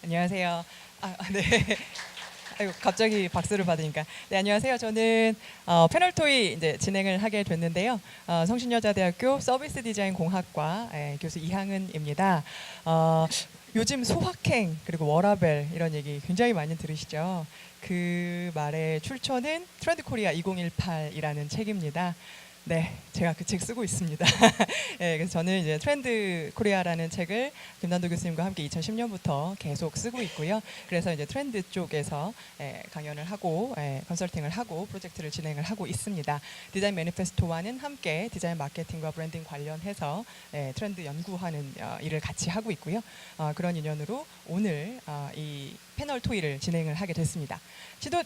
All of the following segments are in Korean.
안녕하세요. 네. 아이고, 갑자기 박수를 받으니까. 네, 안녕하세요. 저는 패널 토의 이제 진행을 하게 됐는데요. 성신여자대학교 서비스 디자인 공학과 교수 이항은입니다. 요즘 소확행 그리고 워라벨 이런 얘기 굉장히 많이 들으시죠? 그 말의 출처는 트렌드 코리아 2018이라는 책입니다. 네, 제가 그 책 쓰고 있습니다. 네, 그래서 저는 이제 트렌드 코리아라는 책을 김난도 교수님과 함께 2010년부터 계속 쓰고 있고요. 그래서 이제 트렌드 쪽에서 강연을 하고 컨설팅을 하고 프로젝트를 진행을 하고 있습니다. 디자인 매니페스토와는 함께 디자인 마케팅과 브랜딩 관련해서 트렌드 연구하는 일을 같이 하고 있고요. 그런 인연으로 오늘 이 패널 토의를 진행을 하게 됐습니다.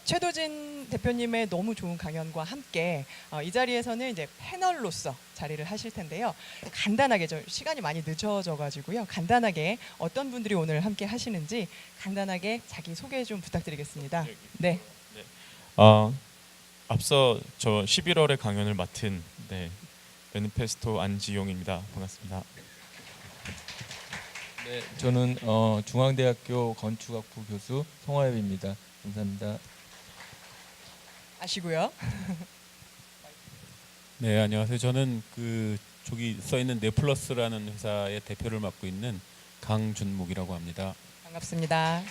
최도진 대표님의 너무 좋은 강연과 함께 이 자리에서는 이제 패널로서 자리를 하실 텐데요. 간단하게 좀 시간이 많이 늦어져가지고요. 간단하게 어떤 분들이 오늘 함께 하시는지 간단하게 자기 소개 좀 부탁드리겠습니다. 네. 앞서 저 11월에 강연을 맡은 매니페스토 안지용입니다. 반갑습니다. 네, 저는 중앙대학교 건축학부 교수 송하엽입니다. 감사합니다. 아시고요. 네, 안녕하세요. 저는 저기 써 있는 네플러스라는 회사의 대표를 맡고 있는 강준묵이라고 합니다. 반갑습니다.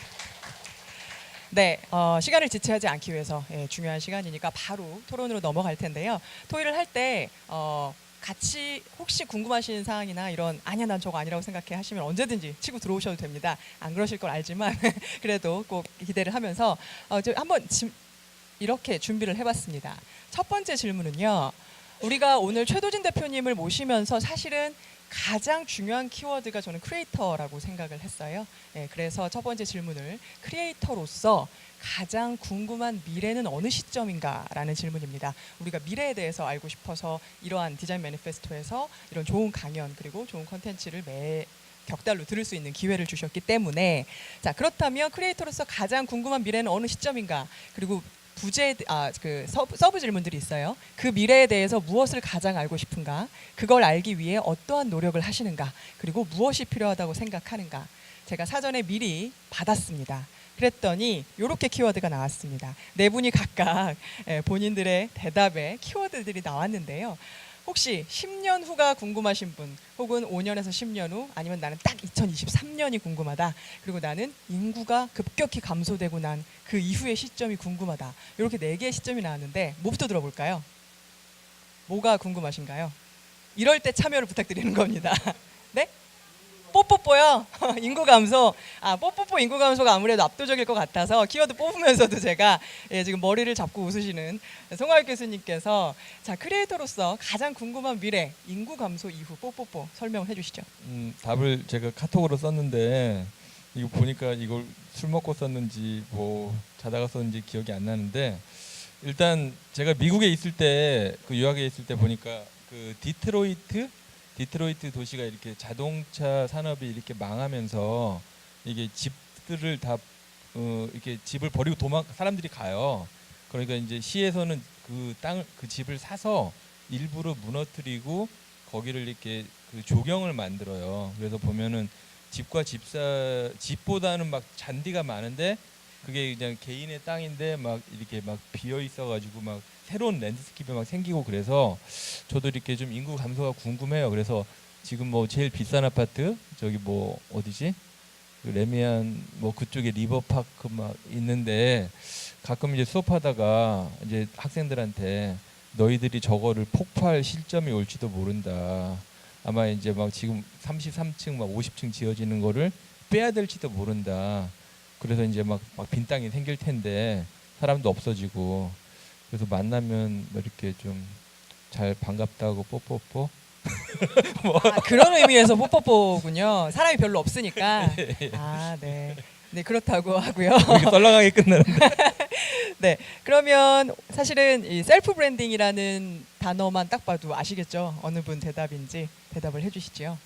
네, 시간을 지체하지 않기 위해서 중요한 시간이니까 바로 토론으로 넘어갈 텐데요. 토의를 할 때 같이 혹시 궁금하신 사항이나 이런 아니야 난 저거 아니라고 생각해 하시면 언제든지 치고 들어오셔도 됩니다. 안 그러실 걸 알지만 그래도 꼭 기대를 하면서 한번 이렇게 준비를 해봤습니다. 첫 번째 질문은요. 우리가 오늘 최도진 대표님을 모시면서 사실은 가장 중요한 키워드가 저는 크리에이터라고 생각을 했어요. 그래서 첫 번째 질문을 크리에이터로서 가장 궁금한 미래는 어느 시점인가라는 질문입니다. 우리가 미래에 대해서 알고 싶어서 이러한 디자인 매니페스토에서 이런 좋은 강연 그리고 좋은 컨텐츠를 매 격달로 들을 수 있는 기회를 주셨기 때문에 자 그렇다면 크리에이터로서 가장 궁금한 미래는 어느 시점인가 그리고 서브 질문들이 있어요. 그 미래에 대해서 무엇을 가장 알고 싶은가? 그걸 알기 위해 어떠한 노력을 하시는가? 그리고 무엇이 필요하다고 생각하는가? 제가 사전에 미리 받았습니다. 그랬더니 이렇게 키워드가 나왔습니다. 네 분이 각각 본인들의 대답에 키워드들이 나왔는데요. 혹시 10년 후가 궁금하신 분 혹은 5년에서 10년 후 아니면 나는 딱 2023년이 궁금하다. 그리고 나는 인구가 급격히 감소되고 난 그 이후의 시점이 궁금하다. 이렇게 4개의 시점이 나왔는데 뭐부터 들어볼까요? 뭐가 궁금하신가요? 이럴 때 참여를 부탁드리는 겁니다. 네? 뽀뽀뽀요. 인구 감소. 뽀뽀뽀 인구 감소가 아무래도 압도적일 것 같아서 키워드 뽑으면서도 제가 지금 머리를 잡고 웃으시는 송하엽 교수님께서 자 크리에이터로서 가장 궁금한 미래 인구 감소 이후 뽀뽀뽀 설명을 해주시죠. 답을 제가 카톡으로 썼는데 이거 보니까 이걸 술 먹고 썼는지 뭐 자다가 썼는지 기억이 안 나는데 일단 제가 미국에 있을 때 유학에 있을 때 보니까 디트로이트 도시가 이렇게 자동차 산업이 이렇게 망하면서 이게 집들을 다 이렇게 집을 버리고 사람들이 가요. 그러니까 이제 시에서는 그 집을 사서 일부러 무너뜨리고 거기를 이렇게 조경을 만들어요. 그래서 보면은 집보다는 막 잔디가 많은데 그게 그냥 개인의 땅인데 막 이렇게 막 비어 있어가지고 막 새로운 랜드스케이프가 막 생기고 그래서 저도 이렇게 좀 인구 감소가 궁금해요. 그래서 지금 뭐 제일 비싼 아파트 저기 뭐 어디지? 레미안 뭐 그쪽에 리버파크 막 있는데 가끔 이제 수업하다가 이제 학생들한테 너희들이 저거를 폭파할 시점이 올지도 모른다. 아마 이제 막 지금 33층 막 50층 지어지는 거를 빼야 될지도 모른다. 그래서 이제 막 빈 땅이 생길 텐데 사람도 없어지고 그래서 만나면 뭐 이렇게 좀 잘 반갑다고 뽀뽀뽀 뭐. 그런 의미에서 뽀뽀뽀군요. 사람이 별로 없으니까. 네. 네 그렇다고 하고요. 이렇게 썰렁하게 끝나는데. 네 그러면 사실은 이 셀프 브랜딩이라는 단어만 딱 봐도 아시겠죠? 어느 분 대답인지 대답을 해주시죠.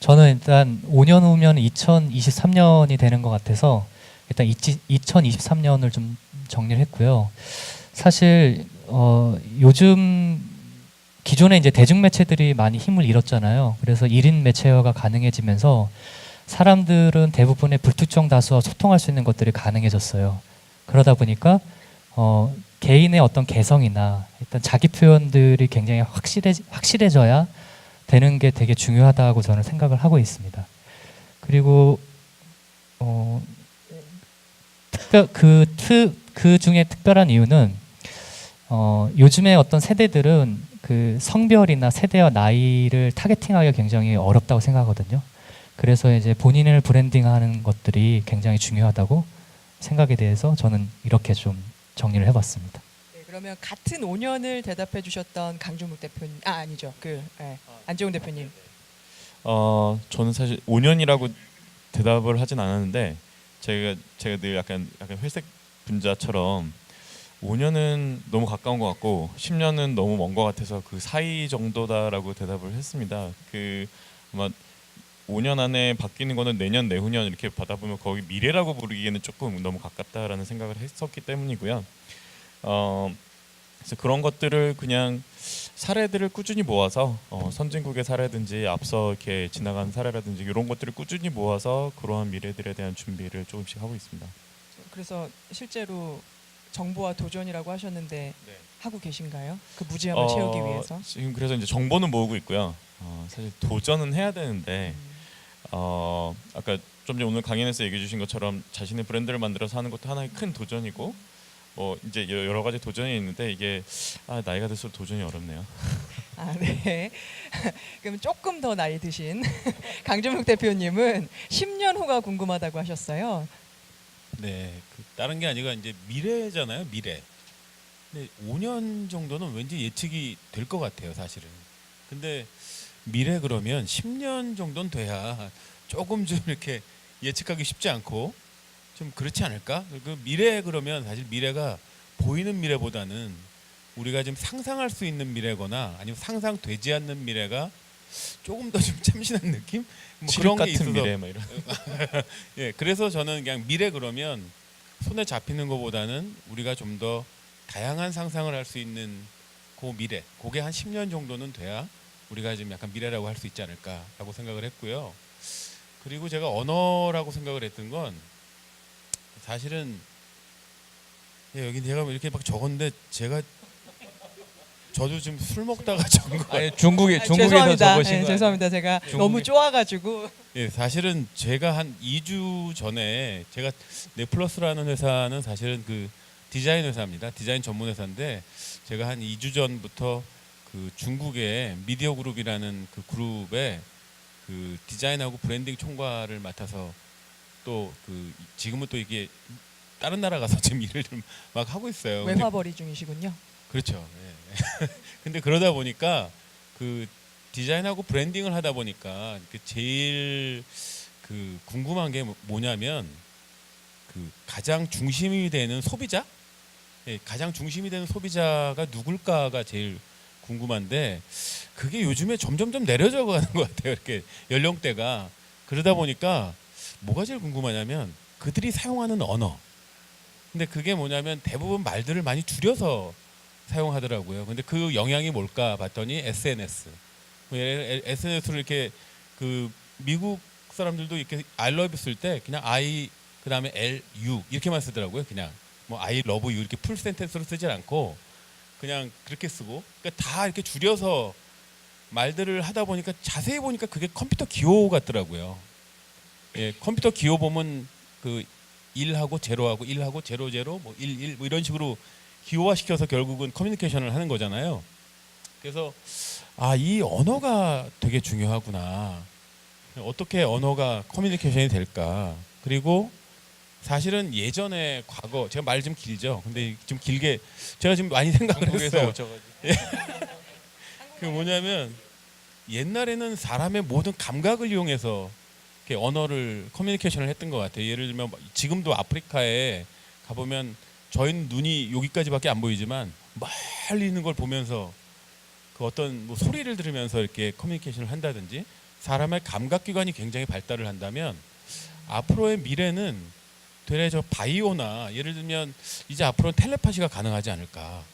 저는 일단 5년 후면 2023년이 되는 것 같아서 일단 2023년을 좀 정리를 했고요. 사실 요즘 기존에 이제 대중 매체들이 많이 힘을 잃었잖아요. 그래서 1인 매체화가 가능해지면서 사람들은 대부분의 불특정 다수와 소통할 수 있는 것들이 가능해졌어요. 그러다 보니까 개인의 어떤 개성이나 일단 자기 표현들이 굉장히 확실해져야 되는 게 되게 중요하다고 저는 생각을 하고 있습니다. 그리고 그 중에 특별한 이유는 요즘에 어떤 세대들은 그 성별이나 세대와 나이를 타겟팅하기가 굉장히 어렵다고 생각하거든요. 그래서 이제 본인을 브랜딩하는 것들이 굉장히 중요하다고 생각에 대해서 저는 이렇게 좀 정리를 해봤습니다. 네, 그러면 같은 5년을 대답해 주셨던 강준묵 대표님, 아니죠, 안재홍 대표님. 저는 사실 5년이라고 대답을 하진 않았는데 제가 늘 약간 회색 분자처럼 5년은 너무 가까운 것 같고 10년은 너무 먼 것 같아서 그 사이 정도다라고 대답을 했습니다. 아마 5년 안에 바뀌는 거는 내년, 내후년 이렇게 받아보면 거의 미래라고 부르기에는 조금 너무 가깝다라는 생각을 했었기 때문이고요. 그래서 그런 것들을 그냥 사례들을 꾸준히 모아서 선진국의 사례든지 앞서 이렇게 지나간 사례라든지 이런 것들을 꾸준히 모아서 그러한 미래들에 대한 준비를 조금씩 하고 있습니다. 그래서 실제로 정보와 도전이라고 하셨는데 네. 하고 계신가요? 그 무지함을 채우기 위해서? 지금 그래서 이제 정보는 모으고 있고요. 사실 도전은 해야 되는데 아까 좀 전에 오늘 강연에서 얘기해 주신 것처럼 자신의 브랜드를 만들어서 하는 것도 하나의 큰 도전이고 이제 여러 가지 도전이 있는데 이게 나이가 들수록 도전이 어렵네요. 네. 그럼 조금 더 나이 드신 강준묵 대표님은 10년 후가 궁금하다고 하셨어요. 네, 다른 게 아니라 이제 미래잖아요, 미래. 근데 5년 정도는 왠지 예측이 될 것 같아요, 사실은. 근데 미래 그러면 10년 정도는 돼야 조금 좀 이렇게 예측하기 쉽지 않고 좀 그렇지 않을까? 그 미래 그러면 사실 미래가 보이는 미래보다는 우리가 지금 상상할 수 있는 미래거나 아니면 상상되지 않는 미래가 조금 더 좀 참신한 느낌? 뭐 칠흑 그런 게 같은 있어서 미래 막 이런. 예, 그래서 저는 그냥 미래 그러면 손에 잡히는 것보다는 우리가 좀 더 다양한 상상을 할 수 있는 그 미래, 그게 한 10년 정도는 돼야 우리가 지금 약간 미래라고 할 수 있지 않을까라고 생각을 했고요. 그리고 제가 언어라고 생각을 했던 건 사실은 여기 제가 이렇게 막 적었는데 저도 지금 술 먹다가 적은 거. 아니 중국에서 죄송합니다. 적으신 거. 죄송합니다. 제가 너무 쪼아가지고. 예, 사실은 제가 한 2주 전에 제가 넷플러스라는 회사는 사실은 그 디자인 회사입니다. 디자인 전문 회사인데 제가 한 2주 전부터 그 중국의 미디어 그룹이라는 그 그룹에 그 디자인하고 브랜딩 총괄을 맡아서 또 그 지금은 또 이게 다른 나라 가서 지금 일을 좀 막 하고 있어요. 근데 외화벌이 중이시군요. 그렇죠. 예. 근데 그러다 보니까 그 디자인하고 브랜딩을 하다 보니까 그 제일 그 궁금한 게 뭐냐면 그 가장 중심이 되는 소비자, 가장 중심이 되는 소비자가 누굴까가 제일 궁금한데 그게 요즘에 점점점 내려져 가는 것 같아요. 이렇게 연령대가 그러다 보니까 뭐가 제일 궁금하냐면 그들이 사용하는 언어. 근데 그게 뭐냐면 대부분 말들을 많이 줄여서 사용하더라고요. 근데 그 영향이 뭘까 봤더니 SNS. SNS를 이렇게 그 미국 사람들도 이렇게 I love you 쓸 때 그냥 I 그다음에 L U 이렇게만 쓰더라고요. 그냥 뭐 I love you 이렇게 풀 센텐스로 쓰지 않고 그냥 그렇게 쓰고 그러니까 다 이렇게 줄여서 말들을 하다 보니까 자세히 보니까 그게 컴퓨터 기호 같더라고요. 예, 컴퓨터 기호 보면 그 1하고 제로하고 1하고 제로 제로 뭐 1 1 뭐 이런 식으로 기호화 시켜서 결국은 커뮤니케이션을 하는 거잖아요. 그래서 이 언어가 되게 중요하구나. 어떻게 언어가 커뮤니케이션이 될까? 그리고 사실은 예전에 과거 제가 말 좀 길죠. 근데 좀 길게 제가 지금 많이 생각을 했어요. 그 뭐냐면 옛날에는 사람의 모든 감각을 이용해서 이렇게 언어를 커뮤니케이션을 했던 것 같아요. 예를 들면 지금도 아프리카에 가보면 저희는 눈이 여기까지밖에 안 보이지만 멀리 있는 걸 보면서 그 어떤 뭐 소리를 들으면서 이렇게 커뮤니케이션을 한다든지 사람의 감각기관이 굉장히 발달을 한다면 앞으로의 미래는 되레 저 바이오나 예를 들면 이제 앞으로는 텔레파시가 가능하지 않을까.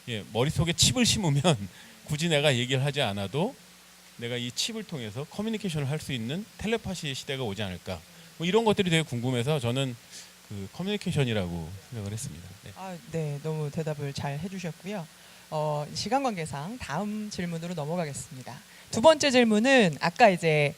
예, 머릿속에 칩을 심으면 굳이 내가 얘기를 하지 않아도 내가 이 칩을 통해서 커뮤니케이션을 할 수 있는 텔레파시 시대가 오지 않을까. 뭐 이런 것들이 되게 궁금해서 저는 그 커뮤니케이션이라고 생각을 했습니다. 네. 네, 너무 대답을 잘 해주셨고요. 시간 관계상 다음 질문으로 넘어가겠습니다. 두 번째 질문은 아까 이제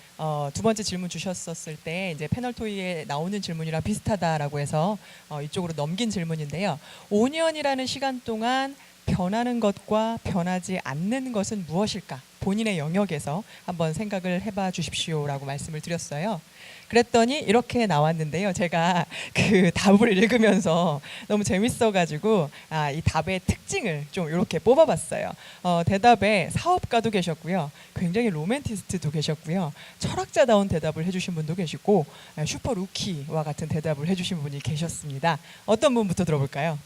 두 번째 질문 주셨었을 때 이제 패널 토의에 나오는 질문이랑 비슷하다라고 해서 이쪽으로 넘긴 질문인데요. 5년이라는 시간 동안 변하는 것과 변하지 않는 것은 무엇일까? 본인의 영역에서 한번 생각을 해봐 주십시오라고 말씀을 드렸어요. 그랬더니 이렇게 나왔는데요. 제가 그 답을 읽으면서 너무 재밌어가지고 이 답의 특징을 좀 이렇게 뽑아봤어요. 대답에 사업가도 계셨고요. 굉장히 로맨티스트도 계셨고요. 철학자다운 대답을 해주신 분도 계시고 슈퍼 루키와 같은 대답을 해주신 분이 계셨습니다. 어떤 분부터 들어볼까요?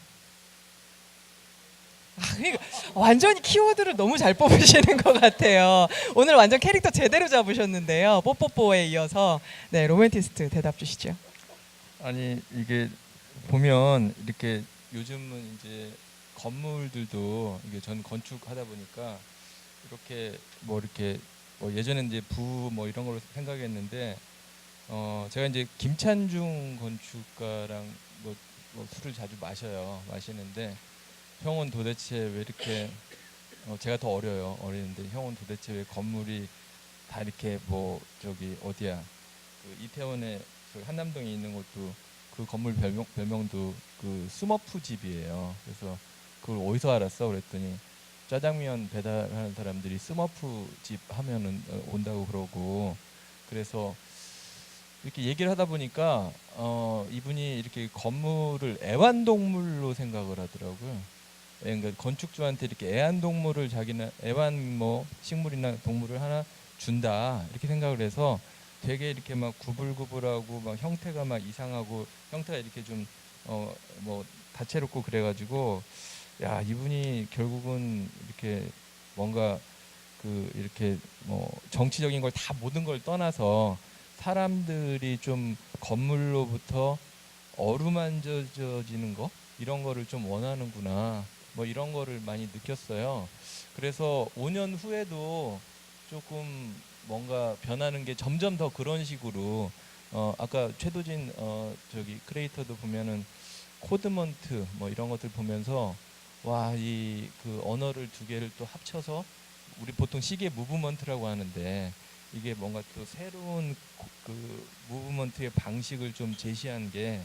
그러니까 완전히 키워드를 너무 잘 뽑으시는 것 같아요. 오늘 완전 캐릭터 제대로 잡으셨는데요. 뽀뽀뽀에 이어서 네, 로맨티스트 대답 주시죠. 아니 이게 보면 이렇게 요즘은 이제 건물들도 이게 전 건축하다 보니까 이렇게 뭐 예전에 이제 부 뭐 이런 걸로 생각했는데 제가 이제 김찬중 건축가랑 뭐 술을 자주 마시는데 형은 도대체 왜 이렇게 제가 더 어리는데 형은 도대체 왜 건물이 다 이렇게 뭐 저기 어디야 그 이태원에 그 한남동에 있는 것도 그 건물 별명도 그 스머프 집이에요. 그래서 그걸 어디서 알았어? 그랬더니 짜장면 배달하는 사람들이 스머프 집 하면은 온다고 그러고 그래서 이렇게 얘기를 하다 보니까 이분이 이렇게 건물을 애완동물로 생각을 하더라고요. 그러니까 건축주한테 이렇게 애완동물을 자기는 애완 뭐 식물이나 동물을 하나 준다 이렇게 생각을 해서 되게 이렇게 막 구불구불하고 막 형태가 막 이상하고 형태가 이렇게 좀 뭐 다채롭고 그래가지고 야 이분이 결국은 이렇게 뭔가 그 이렇게 뭐 정치적인 걸 다 모든 걸 떠나서 사람들이 좀 건물로부터 어루만져지는 거 이런 거를 좀 원하는구나 뭐 이런 거를 많이 느꼈어요. 그래서 5년 후에도 조금 뭔가 변하는 게 점점 더 그런 식으로 아까 최도진 저기 크리에이터도 보면은 코드먼트 뭐 이런 것들 보면서 와 이 그 언어를 두 개를 또 합쳐서 우리 보통 시계 무브먼트라고 하는데 이게 뭔가 또 새로운 그 무브먼트의 방식을 좀 제시한 게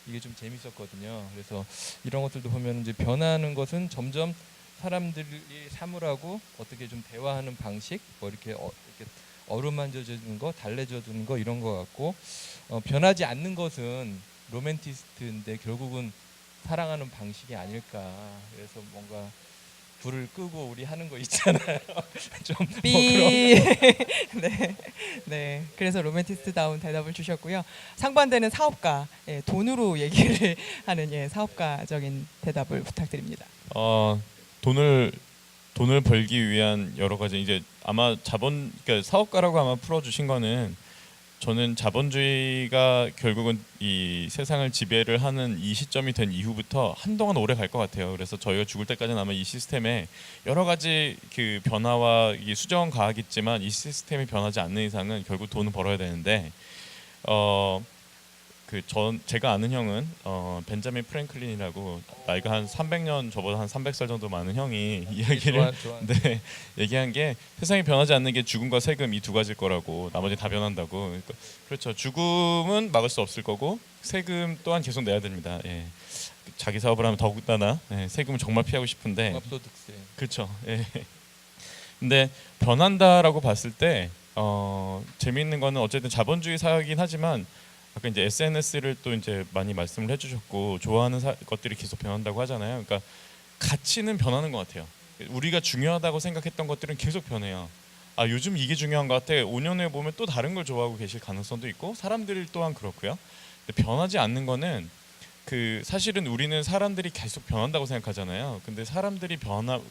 이게 좀 재밌었거든요. 그래서 이런 것들도 보면 이제 변하는 것은 점점 사람들이 사물하고 어떻게 좀 대화하는 방식, 뭐 이렇게 어루만져주는 거, 달래줘주는 거 이런 거 같고 변하지 않는 것은 로맨티스트인데 결국은 사랑하는 방식이 아닐까. 그래서 뭔가 불을 끄고 우리 하는 거 있잖아요. 좀뭐 삐. 네, 네. 그래서 로맨티스트다운 대답을 주셨고요. 상반되는 사업가, 돈으로 얘기를 하는 사업가적인 대답을 부탁드립니다. 돈을 벌기 위한 여러 가지 이제 아마 그러니까 사업가라고 아마 풀어주신 거는 저는 자본주의가 결국은 이 세상을 지배를 하는 이 시점이 된 이후부터 한동안 오래 갈 것 같아요. 그래서 저희가 죽을 때까지는 아마 이 시스템에 여러 가지 그 변화와 이 수정은 가하겠지만 시스템이 변하지 않는 이상은 결국 돈을 벌어야 되는데 제가 아는 형은 벤자민 프랭클린이라고 나이가 한 300년 저보다 한 300살 정도 많은 형이 이야기를 네, 얘기한 게 세상이 변하지 않는 게 죽음과 세금 이 두 가지일 거라고 나머지 다 변한다고. 그러니까 그렇죠. 죽음은 막을 수 없을 거고 세금 또한 계속 내야 됩니다. 예. 자기 사업을 하면 더욱다나 세금은 정말 피하고 싶은데 종합소득세. 그렇죠. 예. 근데 변한다라고 봤을 때 재미있는 거는 어쨌든 자본주의 사회이긴 하지만 아까 이제 SNS를 또 이제 많이 말씀을 해주셨고 좋아하는 것들이 계속 변한다고 하잖아요. 그러니까 가치는 변하는 것 같아요. 우리가 중요하다고 생각했던 것들은 계속 변해요. 요즘 이게 중요한 것 같아. 5년 후에 보면 또 다른 걸 좋아하고 계실 가능성도 있고 사람들 또한 그렇고요. 근데 변하지 않는 거는 사실은 우리는 사람들이 계속 변한다고 생각하잖아요. 근데 사람들이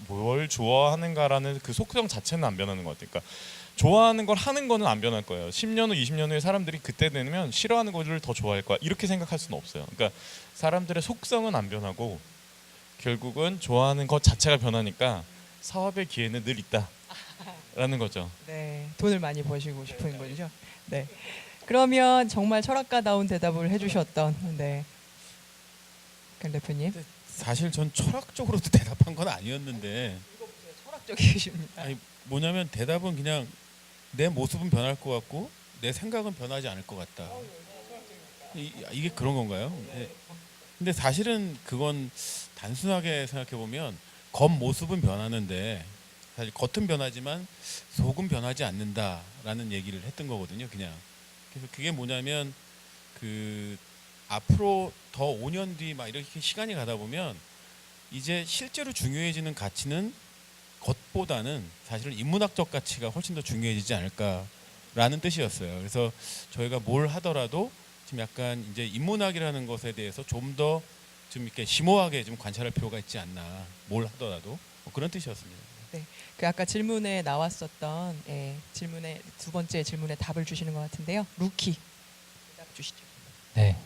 뭘 좋아하는가라는 그 속성 자체는 안 변하는 것 같아요. 그러니까 좋아하는 걸 하는 거는 안 변할 거예요. 10년 후, 20년 후에 사람들이 그때 되면 싫어하는 거를 더 좋아할 거야. 이렇게 생각할 수는 없어요. 그러니까 사람들의 속성은 안 변하고 결국은 좋아하는 것 자체가 변하니까 사업의 기회는 늘 있다라는 거죠. 네, 돈을 많이 버시고 싶은 거죠. 네. 그러면 정말 철학가다운 대답을 해주셨던 강 대표님. 사실 전 철학적으로도 대답한 건 아니었는데 철학적이십니다. 아니 뭐냐면 대답은 그냥 내 모습은 변할 것 같고 내 생각은 변하지 않을 것 같다. 이게 그런 건가요? 네. 근데 사실은 그건 단순하게 생각해 보면 겉모습은 변하는데 사실 겉은 변하지만 속은 변하지 않는다라는 얘기를 했던 거거든요. 그냥 그래서 그게 뭐냐면 그 앞으로 더 5년 뒤 막 이렇게 시간이 가다 보면 이제 실제로 중요해지는 가치는 겉보다는 사실은 인문학적 가치가 훨씬 더 중요해지지 않을까라는 뜻이었어요. 그래서 저희가 뭘 하더라도 지금 약간 이제 인문학이라는 것에 대해서 좀 더 좀 이렇게 심오하게 좀 관찰할 필요가 있지 않나. 뭘 하더라도 뭐 그런 뜻이었습니다. 그 아까 질문에 나왔었던 질문의 두 번째 질문에 답을 주시는 것 같은데요. 루키 대답 주시죠. 네,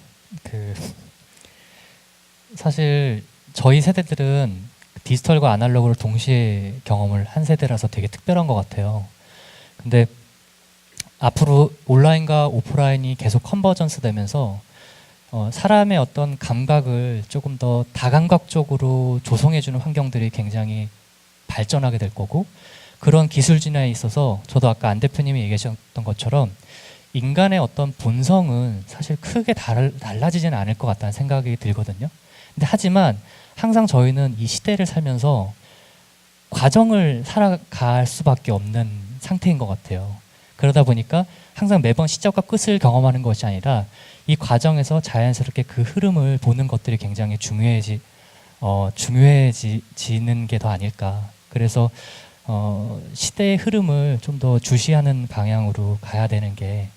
사실 저희 세대들은 디지털과 아날로그를 동시에 경험을 한 세대라서 되게 특별한 것 같아요. 근데 앞으로 온라인과 오프라인이 계속 컨버전스 되면서 사람의 어떤 감각을 조금 더 다감각적으로 조성해주는 환경들이 굉장히 발전하게 될 거고, 그런 기술 진화에 있어서 저도 아까 안 대표님이 얘기하셨던 것처럼 인간의 어떤 본성은 사실 크게 달라지지는 않을 것 같다는 생각이 들거든요. 근데 하지만 항상 저희는 이 시대를 살면서 과정을 살아갈 수밖에 없는 상태인 것 같아요. 그러다 보니까 항상 매번 시작과 끝을 경험하는 것이 아니라 이 과정에서 자연스럽게 그 흐름을 보는 것들이 굉장히 중요해지는 게 더 아닐까. 그래서 시대의 흐름을 좀 더 주시하는 방향으로 가야 되는 게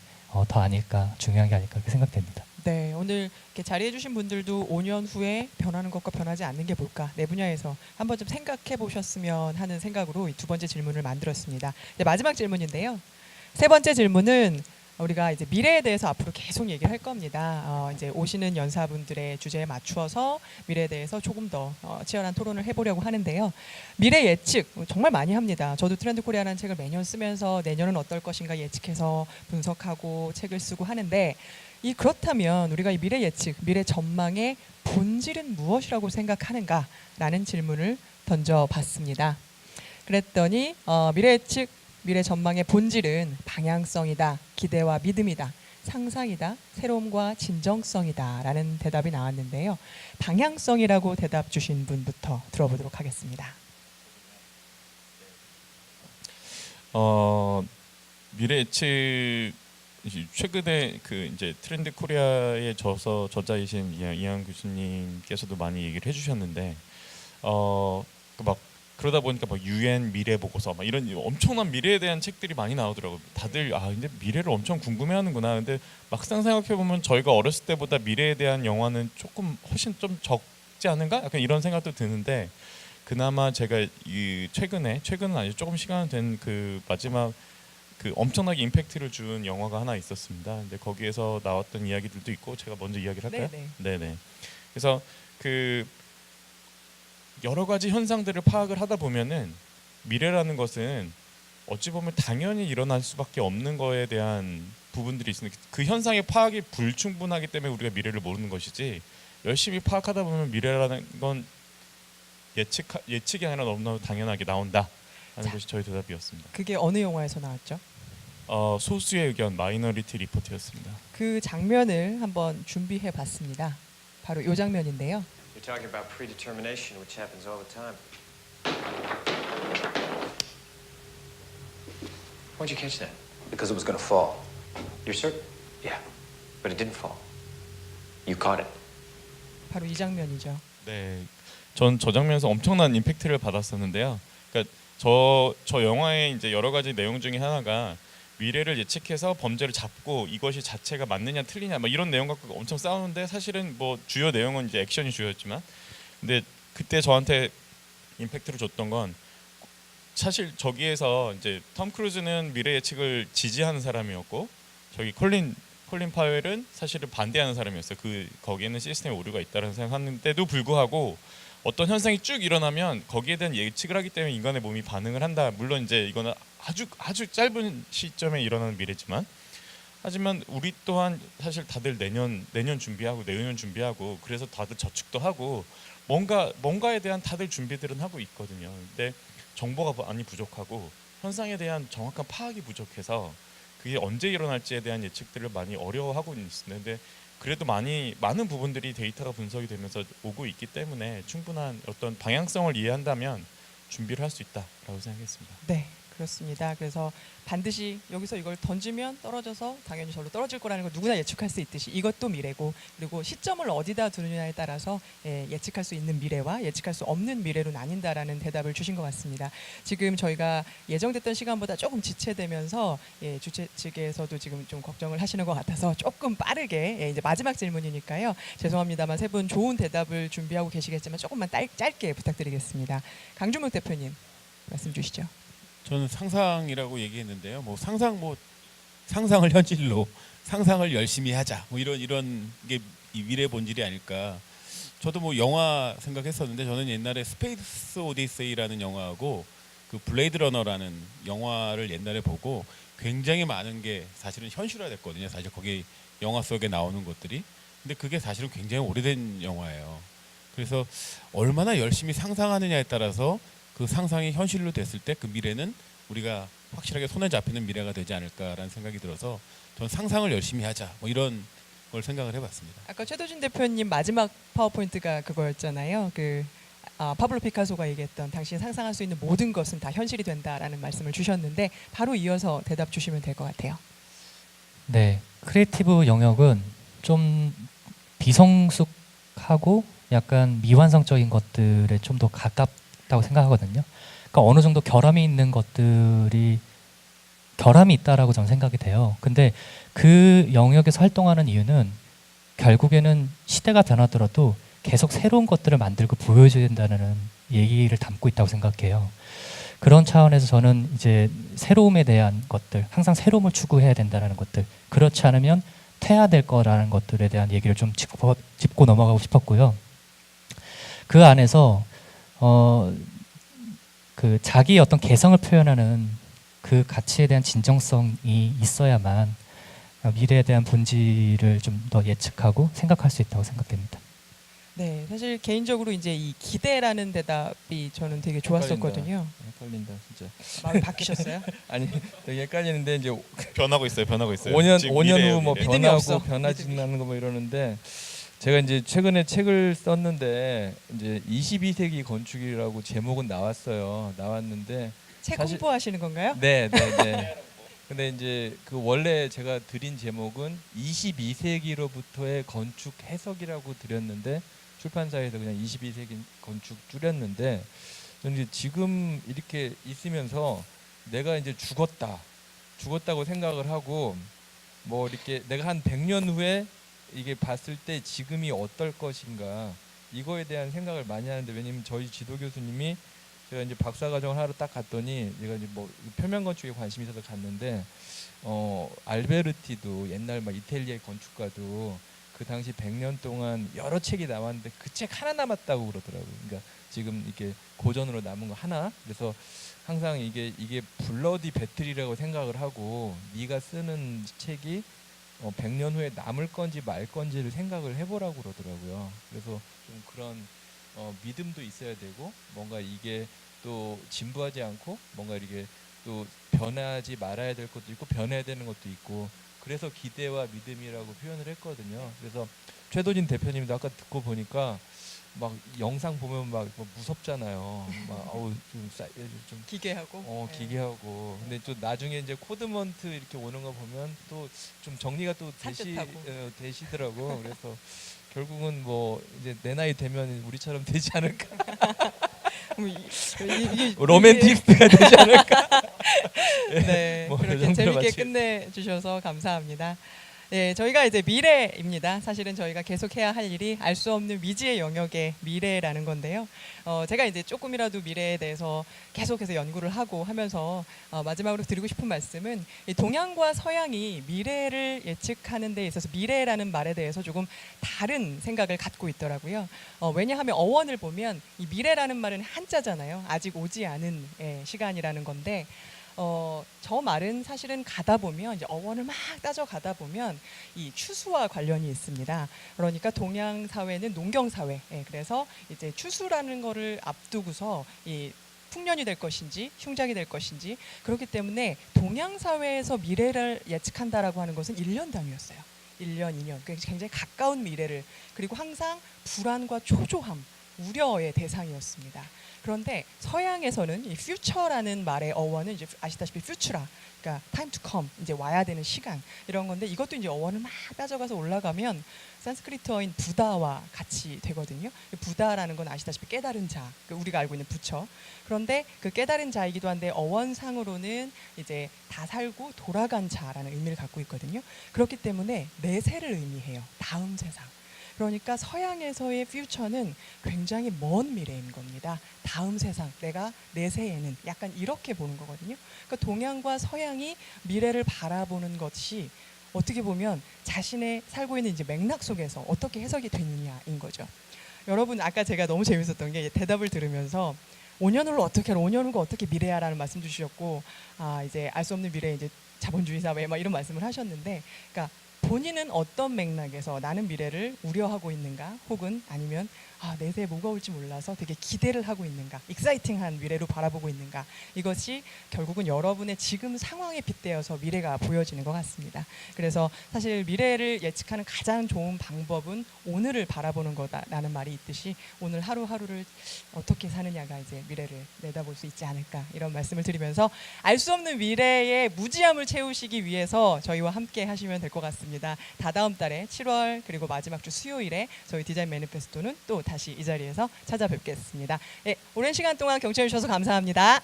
더 아닐까, 중요한 게 아닐까 그렇게 생각됩니다. 네, 오늘 이렇게 자리해주신 분들도 5년 후에 변하는 것과 변하지 않는 게 뭘까 내 분야에서 한번 좀 생각해 보셨으면 하는 생각으로 이 두 번째 질문을 만들었습니다. 이제 마지막 질문인데요. 세 번째 질문은 우리가 이제 미래에 대해서 앞으로 계속 얘기를 할 겁니다. 이제 오시는 연사분들의 주제에 맞추어서 미래에 대해서 조금 더 치열한 토론을 해보려고 하는데요. 미래 예측 정말 많이 합니다. 저도 트렌드 코리아라는 책을 매년 쓰면서 내년은 어떨 것인가 예측해서 분석하고 책을 쓰고 하는데, 그렇다면 우리가 이 미래 예측, 미래 전망의 본질은 무엇이라고 생각하는가라는 질문을 던져봤습니다. 그랬더니 미래 예측, 미래 전망의 본질은 방향성이다, 기대와 믿음이다, 상상이다, 새로움과 진정성이다 라는 대답이 나왔는데요. 방향성이라고 대답 주신 분부터 들어보도록 하겠습니다. 미래 예측 최근에 그 이제 트렌드 코리아의 저자이신 이한 교수님께서도 많이 얘기를 해주셨는데 막 그러다 보니까 막 UN 미래 보고서 막 이런 엄청난 미래에 대한 책들이 많이 나오더라고요. 다들 근데 미래를 엄청 궁금해하는구나. 근데 막상 생각해 보면 저희가 어렸을 때보다 미래에 대한 영화는 조금 훨씬 좀 적지 않은가? 약간 이런 생각도 드는데, 그나마 제가 최근은 아니죠, 조금 시간 된 그 마지막 그 엄청나게 임팩트를 준 영화가 하나 있었습니다. 근데 거기에서 나왔던 이야기들도 있고, 제가 먼저 이야기를 할까요? 네네. 그래서 그 여러 가지 현상들을 파악을 하다 보면은 미래라는 것은 어찌 보면 당연히 일어날 수밖에 없는 거에 대한 부분들이 있습니다. 그 현상의 파악이 불충분하기 때문에 우리가 미래를 모르는 것이지, 열심히 파악하다 보면 미래라는 건 예측이 아니라 너무나 당연하게 나온다 하는 것이 저희 대답이었습니다. 그게 어느 영화에서 나왔죠? 소수의 의견 마이너리티 리포트였습니다. 그 장면을 한번 준비해 봤습니다. 바로 이 장면인데요. You're talking about predetermination, which happens all the time. Why'd you catch that? Because it was going to fall. You're certain? Yeah, but it didn't fall. You caught it. 바로 이 장면이죠. 네, 전 저 장면에서 엄청난 임팩트를 받았었는데요. 그러니까 저 영화의 이제 여러 가지 내용 중에 하나가 미래를 예측해서 범죄를 잡고 이것이 자체가 맞느냐 틀리냐 막 이런 내용 갖고 엄청 싸우는데, 사실은 뭐 주요 내용은 이제 액션이 주였지만, 근데 그때 저한테 임팩트를 줬던 건 사실 저기에서 이제 톰 크루즈는 미래 예측을 지지하는 사람이었고, 저기 콜린 파웰은 사실은 반대하는 사람이었어요. 거기에는 시스템에 오류가 있다는 생각하는데도 불구하고 어떤 현상이 쭉 일어나면 거기에 대한 예측을 하기 때문에 인간의 몸이 반응을 한다. 물론 이제 이거는 아주 짧은 시점에 일어나는 미래지만, 하지만 우리 또한 사실 다들 내년 준비하고 내후년 준비하고 그래서 다들 저축도 하고 뭔가에 대한 다들 준비들은 하고 있거든요. 근데 정보가 많이 부족하고 현상에 대한 정확한 파악이 부족해서 그게 언제 일어날지에 대한 예측들을 많이 어려워하고 있습니다. 근데 그래도 많은 부분들이 데이터가 분석이 되면서 오고 있기 때문에 충분한 어떤 방향성을 이해한다면 준비를 할 수 있다라고 생각했습니다. 네, 그렇습니다. 그래서 반드시 여기서 이걸 던지면 떨어져서 당연히 절로 떨어질 거라는 걸 누구나 예측할 수 있듯이 이것도 미래고, 그리고 시점을 어디다 두느냐에 따라서 예측할 수 있는 미래와 예측할 수 없는 미래로 나뉜다라는 대답을 주신 것 같습니다. 지금 저희가 예정됐던 시간보다 조금 지체되면서 주최 측에서도 지금 좀 걱정을 하시는 것 같아서 조금 빠르게 이제 마지막 질문이니까요. 죄송합니다만 세 분 좋은 대답을 준비하고 계시겠지만 조금만 짧게 부탁드리겠습니다. 강준묵 대표님 말씀 주시죠. 저는 상상이라고 얘기했는데요. 상상을 현실로, 상상을 열심히 하자. 이런 게 이 미래 본질이 아닐까. 저도 영화 생각했었는데 저는 옛날에 스페이스 오디세이라는 영화하고 그 블레이드 러너라는 영화를 옛날에 보고 굉장히 많은 게 사실은 현실화됐거든요. 사실 거기 영화 속에 나오는 것들이. 근데 그게 사실은 굉장히 오래된 영화예요. 그래서 얼마나 열심히 상상하느냐에 따라서 그 상상이 현실로 됐을 때 그 미래는 우리가 확실하게 손에 잡히는 미래가 되지 않을까라는 생각이 들어서 저는 상상을 열심히 하자 이런 걸 생각을 해봤습니다. 아까 최도진 대표님 마지막 파워포인트가 그거였잖아요. 파블로 피카소가 얘기했던 당신이 상상할 수 있는 모든 것은 다 현실이 된다라는 말씀을 주셨는데 바로 이어서 대답 주시면 될 것 같아요. 네, 크리에이티브 영역은 좀 비성숙하고 약간 미완성적인 것들에 좀 더 가깝다고 생각하거든요. 그러니까 어느 정도 결함이 있는 것들이 결함이 있다라고 저는 생각이 돼요. 근데 그 영역에서 활동하는 이유는 결국에는 시대가 변하더라도 계속 새로운 것들을 만들고 보여줘야 된다는 얘기를 담고 있다고 생각해요. 그런 차원에서 저는 이제 새로움에 대한 것들, 항상 새로움을 추구해야 된다는 것들, 그렇지 않으면 퇴화될 거라는 것들에 대한 얘기를 좀 짚고 넘어가고 싶었고요. 그 안에서 그 자기의 어떤 개성을 표현하는 그 가치에 대한 진정성이 있어야만 미래에 대한 본질을 좀 더 예측하고 생각할 수 있다고 생각됩니다. 네, 사실 개인적으로 이제 이 기대라는 대답이 저는 되게 좋았었거든요. 헷갈린다 진짜. 마음이 바뀌셨어요? 아니 되게 헷갈리는데 이제 변하고 있어요. 5년 지금 5년 미래예요, 후 미래. 믿음이 변하고 없어. 변하지 믿음이. 않는 거 이러는데 제가 이제 최근에 책을 썼는데 이제 22세기 건축이라고 제목은 나왔는데 책 사실- 홍보하시는 건가요? 네. 근데 이제 그 원래 제가 드린 제목은 22세기로부터의 건축 해석이라고 드렸는데 출판사에서 그냥 22세기 건축 줄였는데 저는 이제 지금 이렇게 있으면서 내가 이제 죽었다고 생각을 하고 이렇게 내가 한 100년 후에 이게 봤을 때 지금이 어떨 것인가 이거에 대한 생각을 많이 하는데 왜냐면 저희 지도 교수님이 제가 이제 박사과정을 하러 딱 갔더니 제가 이제 표면 건축에 관심이 있어서 갔는데 알베르티도 옛날 이탈리아의 건축가도 그 당시 100년 동안 여러 책이 나왔는데 그 책 하나 남았다고 그러더라고요. 그러니까 지금 이게 고전으로 남은 거 하나. 그래서 항상 이게 블러디 배틀이라고 생각을 하고 네가 쓰는 책이 100년 후에 남을 건지 말 건지를 생각을 해보라고 그러더라고요. 그래서 좀 그런 믿음도 있어야 되고 뭔가 이게 또 진부하지 않고 뭔가 이렇게 또 변하지 말아야 될 것도 있고 변해야 되는 것도 있고 그래서 기대와 믿음이라고 표현을 했거든요. 그래서 최도진 대표님도 아까 듣고 보니까 영상 보면 무섭잖아요. 좀 기계하고. 기괴하고. 근데 또 나중에 이제 코드먼트 이렇게 오는 거 보면 또 좀 정리가 또 산뜻하고. 되시더라고. 그래서 결국은 이제 내 나이 되면 우리처럼 되지 않을까. 이게 로맨티스트가 되지 않을까. 네, 그 그렇게 정도로 재밌게 마치- 끝내주셔서 감사합니다. 네, 저희가 이제 미래입니다. 사실은 저희가 계속 해야 할 일이 알 수 없는 미지의 영역의 미래라는 건데요. 제가 이제 조금이라도 미래에 대해서 계속해서 연구를 하고 하면서 마지막으로 드리고 싶은 말씀은 이 동양과 서양이 미래를 예측하는 데 있어서 미래라는 말에 대해서 조금 다른 생각을 갖고 있더라고요. 왜냐하면 어원을 보면 이 미래라는 말은 한자잖아요. 아직 오지 않은 시간이라는 건데 저 말은 사실은 가다 보면 이제 어원을 막 따져 가다 보면 이 추수와 관련이 있습니다. 그러니까 동양 사회는 농경 사회. 그래서 이제 추수라는 거를 앞두고서 이 풍년이 될 것인지 흉작이 될 것인지 그렇기 때문에 동양 사회에서 미래를 예측한다라고 하는 것은 1년 단위였어요. 1년, 2년. 굉장히 가까운 미래를 그리고 항상 불안과 초조함, 우려의 대상이었습니다. 그런데 서양에서는 이 future라는 말의 어원은 이제 아시다시피 futura, 그러니까 time to come, 이제 와야 되는 시간 이런 건데 이것도 이제 어원을 막 따져가서 올라가면 산스크리트어인 부다와 같이 되거든요. 부다라는 건 아시다시피 깨달은 자, 우리가 알고 있는 부처. 그런데 그 깨달은 자이기도 한데 어원상으로는 이제 다 살고 돌아간 자라는 의미를 갖고 있거든요. 그렇기 때문에 내세를 의미해요. 다음 세상. 그러니까 서양에서의 퓨처는 굉장히 먼 미래인 겁니다. 다음 세상, 내가 내세에는 약간 이렇게 보는 거거든요. 그러니까 동양과 서양이 미래를 바라보는 것이 어떻게 보면 자신의 살고 있는 이제 맥락 속에서 어떻게 해석이 되느냐인 거죠. 여러분 아까 제가 너무 재밌었던 게 대답을 들으면서 5년 후를 어떻게 알아? 5년 후가 어떻게 미래야라는 말씀 주셨고 이제 알 수 없는 미래 이제 자본주의 사회 막 이런 말씀을 하셨는데 그러니까 본인은 어떤 맥락에서 나는 미래를 우려하고 있는가 혹은 아니면 내세에 뭐가 올지 몰라서 되게 기대를 하고 있는가 익사이팅한 미래로 바라보고 있는가 이것이 결국은 여러분의 지금 상황에 빗대어서 미래가 보여지는 것 같습니다. 그래서 사실 미래를 예측하는 가장 좋은 방법은 오늘을 바라보는 거다라는 말이 있듯이 오늘 하루하루를 어떻게 사느냐가 이제 미래를 내다볼 수 있지 않을까 이런 말씀을 드리면서 알 수 없는 미래의 무지함을 채우시기 위해서 저희와 함께 하시면 될 것 같습니다. 다다음 달에 7월 그리고 마지막 주 수요일에 저희 디자인 매니페스토는 또 다시 이 자리에서 찾아뵙겠습니다. 오랜 시간 동안 경청해 주셔서 감사합니다.